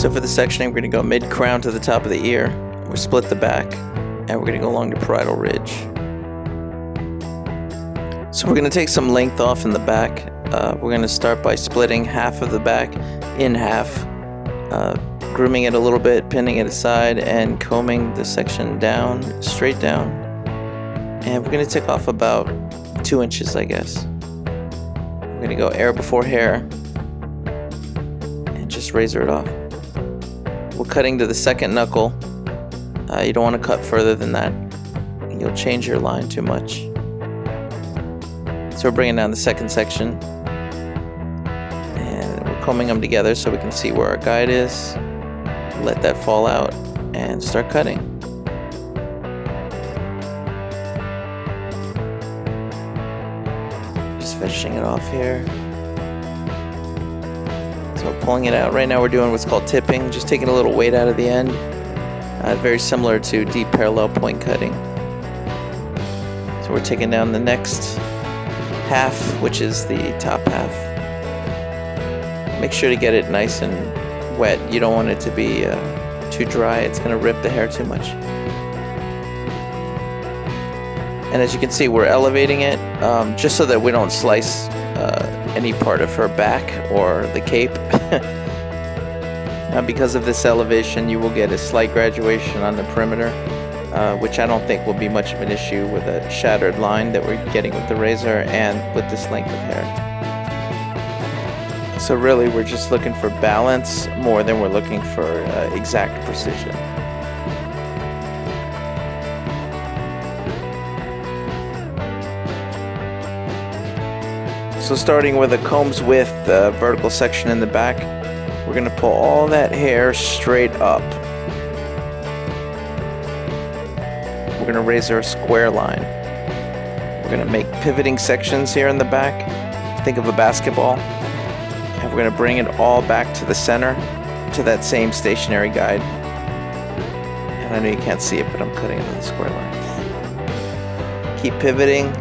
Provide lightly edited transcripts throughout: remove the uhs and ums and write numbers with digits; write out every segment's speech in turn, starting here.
So for the sectioning, we're going to go mid-crown to the top of the ear. We'll split the back, and we're going to go along the parietal ridge. So we're going to take some length off in the back. We're going to start by splitting half of the back in half, grooming it a little bit, pinning it aside, and combing the section down, straight down. And we're going to take off about 2 inches, I guess. We're going to go hair before hair and just razor it off. We're cutting to the second knuckle. You don't want to cut further than that. You'll change your line too much. So we're bringing down the second section. And we're combing them together so we can see where our guide is. Let that fall out and start cutting. Just finishing it off here. So pulling it out. Right now we're doing what's called tipping, just taking a little weight out of the end. Very similar to deep parallel point cutting. So we're taking down the next half, which is the top half. Make sure to get it nice and wet. You don't want it to be too dry. It's going to rip the hair too much. And as you can see, we're elevating it just so that we don't slice any part of her back or the cape. Now, because of this elevation, you will get a slight graduation on the perimeter, which I don't think will be much of an issue with a shattered line that we're getting with the razor and with this length of hair. So really, we're just looking for balance more than we're looking for exact precision. So starting with a comb's width vertical section in the back, we're going to pull all that hair straight up. We're going to razor a square line. We're going to make pivoting sections here in the back. Think of a basketball. And we're going to bring it all back to the center, to that same stationary guide. And I know you can't see it, but I'm cutting it on the square line. Keep pivoting.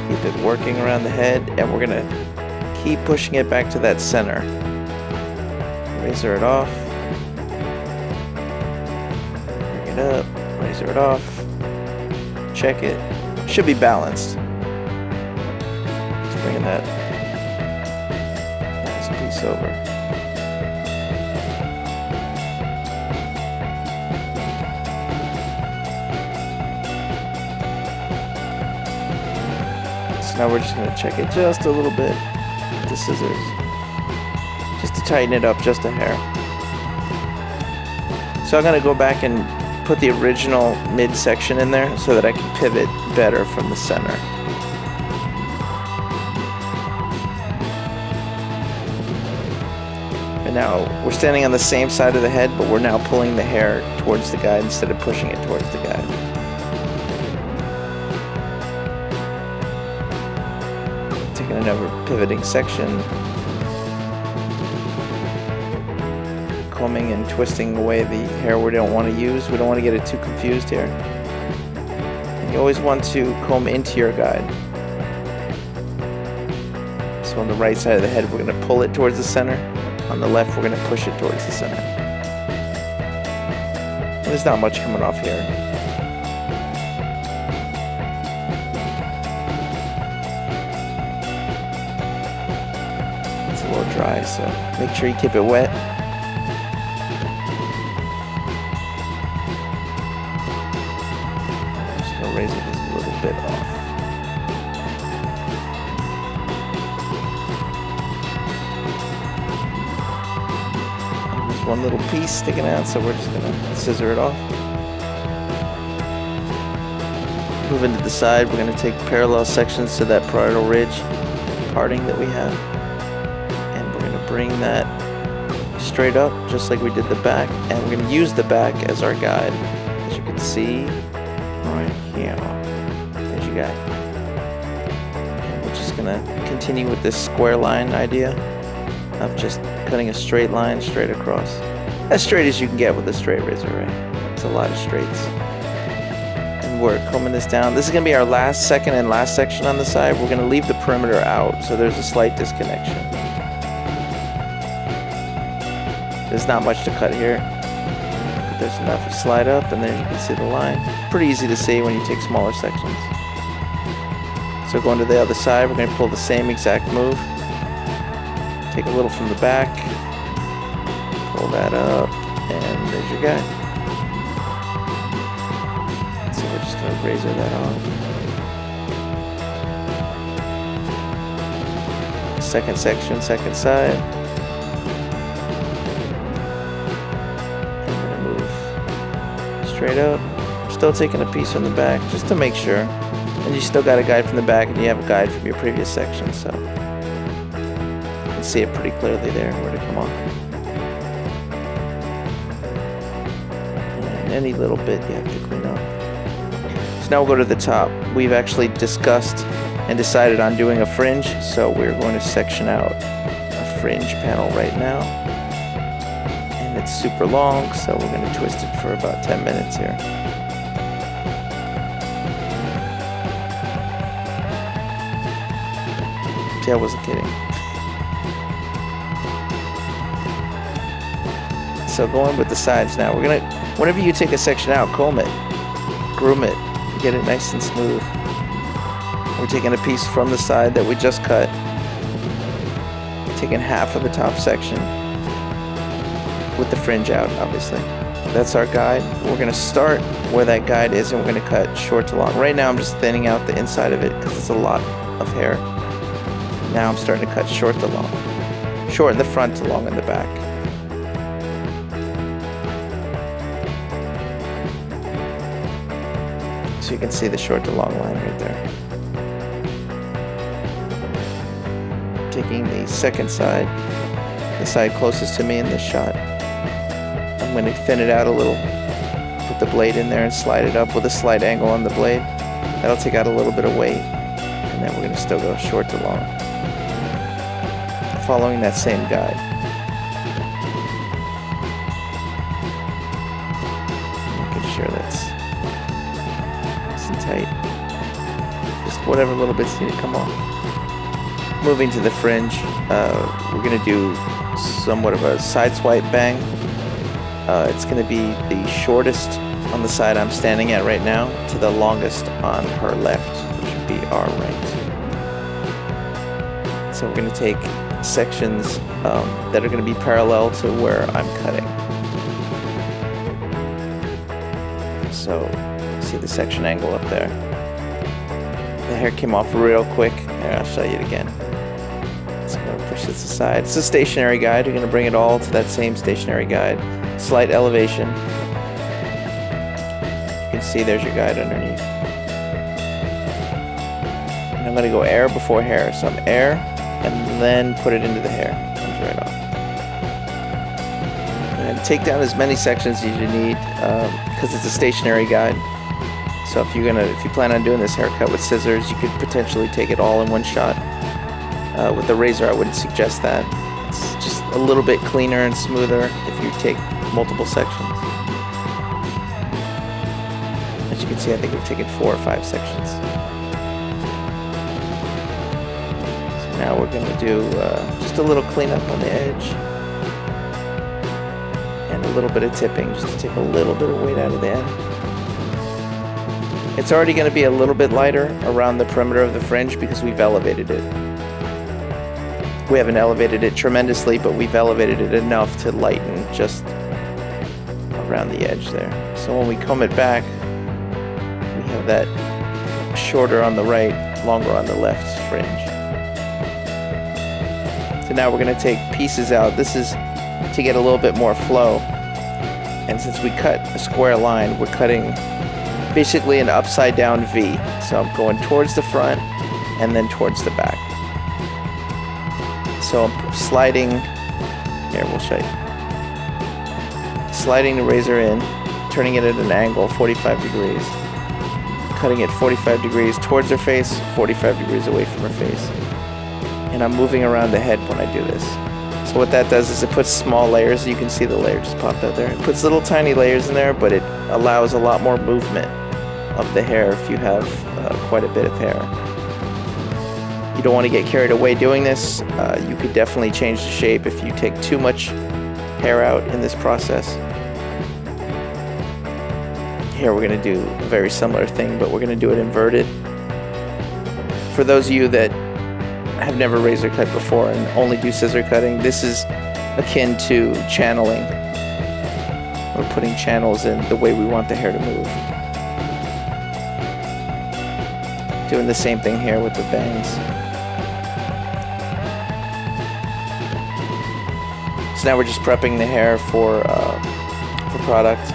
Keep it working around the head, and we're going to keep pushing it back to that center. Razor it off. Bring it up. Razor it off. Check it. Should be balanced. Just bringing that nice piece over. Now we're just going to check it just a little bit with the scissors, just to tighten it up just a hair. So I'm going to go back and put the original midsection in there so that I can pivot better from the center. And now we're standing on the same side of the head, but we're now pulling the hair towards the guide instead of pushing it towards the guide. Another pivoting section, combing and twisting away the hair we don't want to use. We don't want to get it too confused here. And you always want to comb into your guide. So on the right side of the head, we're going to pull it towards the center. On the left, we're going to push it towards the center. And there's not much coming off here. Dry, so make sure you keep it wet. I'm just going to razor this a little bit off. And there's one little piece sticking out, so we're just going to scissor it off. Moving to the side, we're going to take parallel sections to that parietal ridge parting that we have. Bring that straight up just like we did the back, and we're going to use the back as our guide, as you can see right here. There's your guide. And we're just going to continue with this square line idea of just cutting a straight line straight across, as straight as you can get with a straight razor, right? It's a lot of straights. And we're combing this down. This is going to be our second and last section on the side. We're going to leave the perimeter out, so there's a slight disconnection. There's not much to cut here, but there's enough to slide up, and there you can see the line. Pretty easy to see when you take smaller sections. So going to the other side, we're going to pull the same exact move. Take a little from the back, pull that up, and there's your guy. So we're just going to razor that off. Second section, second side. And we're going to move straight up. Still taking a piece from the back just to make sure. And you still got a guide from the back, and you have a guide from your previous section, so you can see it pretty clearly there where to come off. And any little bit you have to clean up. So now we'll go to the top. We've actually discussed and decided on doing a fringe, so we're going to section out a fringe panel right now. And it's super long, so we're going to twist it for about 10 minutes here. I wasn't kidding. So going with the sides now, we're gonna, whenever you take a section out, comb it, groom it, get it nice and smooth. We're taking a piece from the side that we just cut, taking half of the top section with the fringe out, obviously. That's our guide. We're gonna start where that guide is, and we're gonna cut short to long. Right now I'm just thinning out the inside of it because it's a lot of hair. Now I'm starting to cut short to long. Short in the front to long in the back. So you can see the short to long line right there. Taking the second side, the side closest to me in this shot. I'm going to thin it out a little. Put the blade in there and slide it up with a slight angle on the blade. That'll take out a little bit of weight. And then we're going to still go short to long, following that same guide. Making sure that's nice and tight. Just whatever little bits need to come off. Moving to the fringe, we're going to do somewhat of a side swipe bang. It's going to be the shortest on the side I'm standing at right now to the longest on her left, which would be our right. So we're going to take sections that are going to be parallel to where I'm cutting. So see the section angle up there. The hair came off real quick. Here, I'll show you it again. So I'm going to push this aside. It's a stationary guide. You're going to bring it all to that same stationary guide. Slight elevation. You can see there's your guide underneath. And I'm going to go air before hair. So I'm air, and then put it into the hair. Comes right off. And take down as many sections as you need, because it's a stationary guide. So if you plan on doing this haircut with scissors, you could potentially take it all in one shot. With the razor, I wouldn't suggest that. It's just a little bit cleaner and smoother if you take multiple sections. As you can see, I think we've taken 4 or 5 sections. Now we're going to do just a little cleanup on the edge and a little bit of tipping just to take a little bit of weight out of the end. It's already going to be a little bit lighter around the perimeter of the fringe because we've elevated it. We haven't elevated it tremendously, but we've elevated it enough to lighten just around the edge there. So when we comb it back, we have that shorter on the right, longer on the left fringe. So now we're going to take pieces out. This is to get a little bit more flow. And since we cut a square line, we're cutting basically an upside down V. So I'm going towards the front and then towards the back. So I'm sliding, here we'll show you. Sliding the razor in, turning it at an angle, 45 degrees. Cutting it 45 degrees towards her face, 45 degrees away from her face. And I'm moving around the head when I do this. So what that does is it puts small layers. You can see the layer just popped out there. It puts little tiny layers in there, but it allows a lot more movement of the hair if you have quite a bit of hair. You don't want to get carried away doing this. You could definitely change the shape if you take too much hair out in this process. Here we're going to do a very similar thing, but we're going to do it inverted. For those of you that have never razor cut before and only do scissor cutting, this is akin to channeling. We're putting channels in the way we want the hair to move. Doing the same thing here with the bangs. So now we're just prepping the hair for product.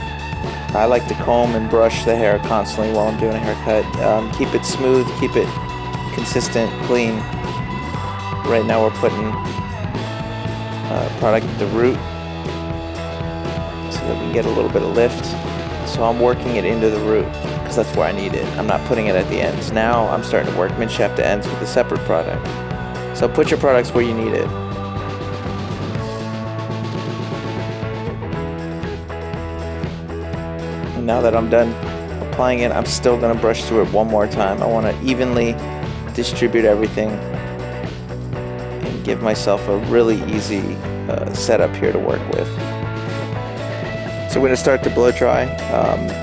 I like to comb and brush the hair constantly while I'm doing a haircut. Keep it smooth, keep it consistent, clean. Right now we're putting product at the root so that we can get a little bit of lift. So I'm working it into the root because that's where I need it. I'm not putting it at the ends. Now I'm starting to work mid-shaft to ends with a separate product. So put your products where you need it. And now that I'm done applying it, I'm still going to brush through it one more time. I want to evenly distribute everything and give myself a really easy setup here to work with. So we're going to start to blow dry.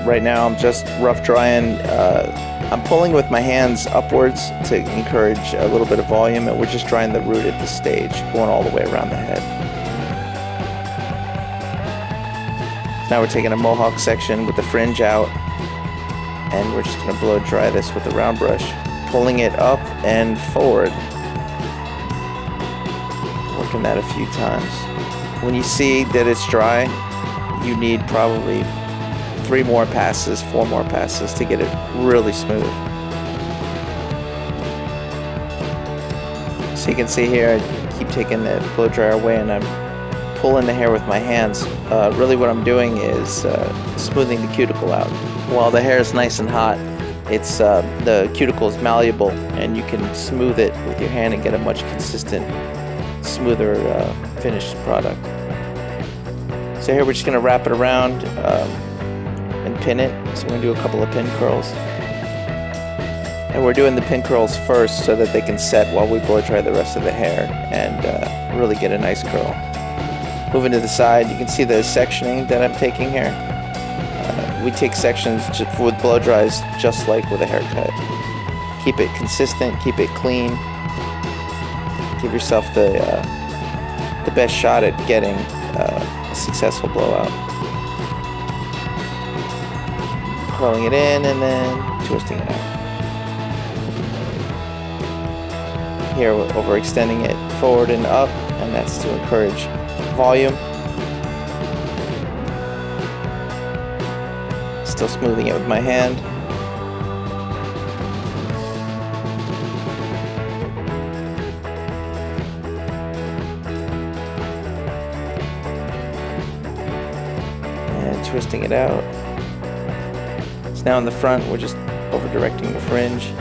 Right now I'm just rough drying. I'm pulling with my hands upwards to encourage a little bit of volume, and we're just drying the root at the stage, going all the way around the head. Now we're taking a mohawk section with the fringe out, and we're just going to blow dry this with a round brush, pulling it up and forward, working that a few times. When you see that it's dry, you need probably 3 more passes, 4 more passes to get it really smooth. So you can see here, I keep taking the blow dryer away and I'm pulling the hair with my hands. Really what I'm doing is smoothing the cuticle out. While the hair is nice and hot, it's the cuticle is malleable and you can smooth it with your hand and get a much consistent, smoother finished product. So here we're just going to wrap it around and pin it. So we're going to do a couple of pin curls. And we're doing the pin curls first so that they can set while we blow dry the rest of the hair and really get a nice curl. Moving to the side, you can see the sectioning that I'm taking here. We take sections with blow dries just like with a haircut. Keep it consistent, keep it clean. Give yourself the best shot at getting a successful blowout. Curling it in and then twisting it out. Here we're overextending it forward and up, and that's to encourage volume. Still smoothing it with my hand. And twisting it out. So now in the front, we're just over directing the fringe,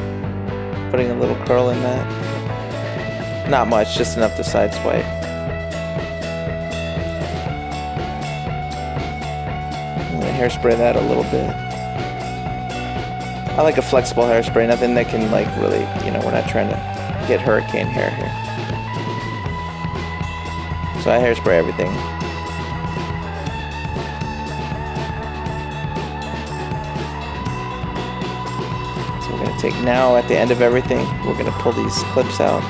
putting a little curl in that. Not much, just enough to side swipe. I'm gonna hairspray that a little bit. I like a flexible hairspray, nothing that can like really, we're not trying to get hurricane hair here. So I hairspray everything. So we're gonna take now at the end of everything, we're gonna pull these clips out.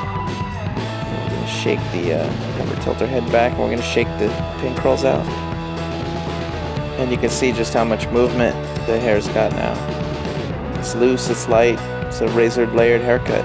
Shake the never tilt our head back, and we're going to shake the pin curls out, and you can see just how much movement the hair's got now. It's loose, it's light, it's a razor layered haircut.